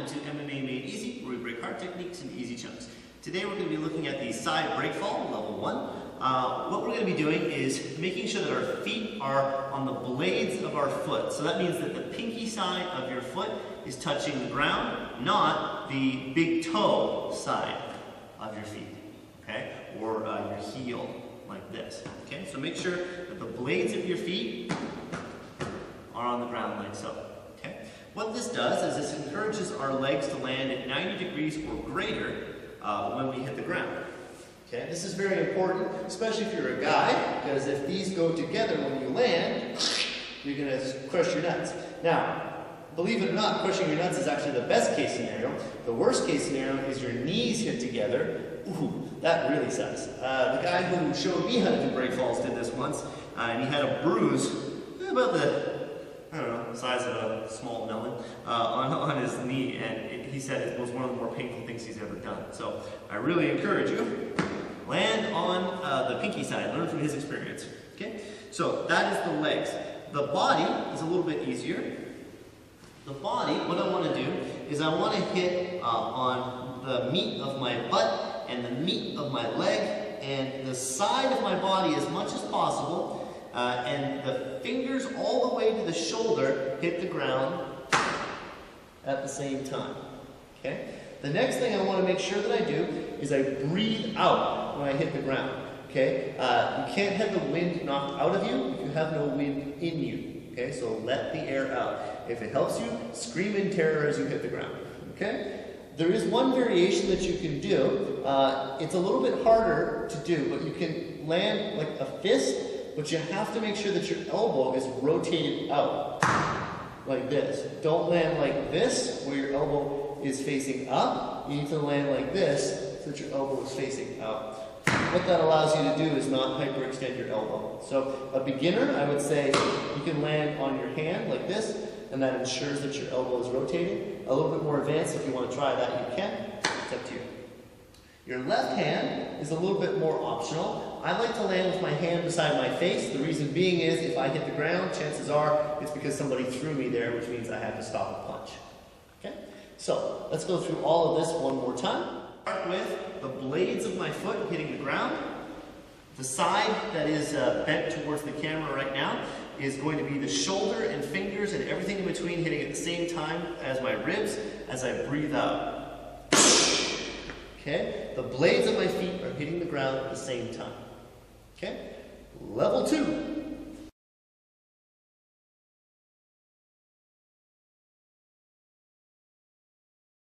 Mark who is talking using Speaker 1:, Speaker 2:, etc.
Speaker 1: welcome to MMA Made Easy, where we break hard techniques into easy chunks. Today we're going to be looking at the side breakfall, level 1. What we're going to be doing is making sure that our feet are on the blades of our foot. So that means that the pinky side of your foot is touching the ground, not the big toe side of your feet, okay? Or your heel, like this, okay? So make sure that the blades of your feet are on the ground like so. What this does is this encourages our legs to land at 90 degrees or greater when we hit the ground. Okay? This is very important, especially if you're a guy, because if these go together when you land, you're going to crush your nuts. Now, believe it or not, crushing your nuts is actually the best case scenario. The worst case scenario is your knees hit together. Ooh, that really sucks. The guy who showed me how to do breakfalls did this once, and he had a bruise about the size of a small melon on his knee, and he said it was one of the more painful things he's ever done. So I really encourage you, land on the pinky side, learn from his experience. Okay, so that is the legs. The body is a little bit easier. The body, what I want to do is I want to hit on the meat of my butt and the meat of my leg and the side of my body as much as possible. And the fingers all the way to the shoulder hit the ground at the same time. Okay? The next thing I want to make sure that I do is I breathe out when I hit the ground. Okay? You can't have the wind knocked out of you if you have no wind in you. Okay? So let the air out. If it helps you, scream in terror as you hit the ground. Okay? There is one variation that you can do. It's a little bit harder to do, but you can land like a fist. But you have to make sure that your elbow is rotated out, like this. Don't land like this, where your elbow is facing up. You need to land like this, so that your elbow is facing out. What that allows you to do is not hyperextend your elbow. So a beginner, I would say, you can land on your hand like this, and that ensures that your elbow is rotated. A little bit more advanced, if you want to try that, you can. It's up to you. Your left hand is a little bit more optional. I like to land with my hand beside my face. The reason being is if I hit the ground, chances are it's because somebody threw me there, which means I had to stop a punch. Okay? So let's go through all of this one more time. Start with the blades of my foot hitting the ground. The side that is bent towards the camera right now is going to be the shoulder and fingers and everything in between hitting at the same time as my ribs as I breathe out. Okay? The blades of my feet are hitting the ground at the same time. Okay? Level 2.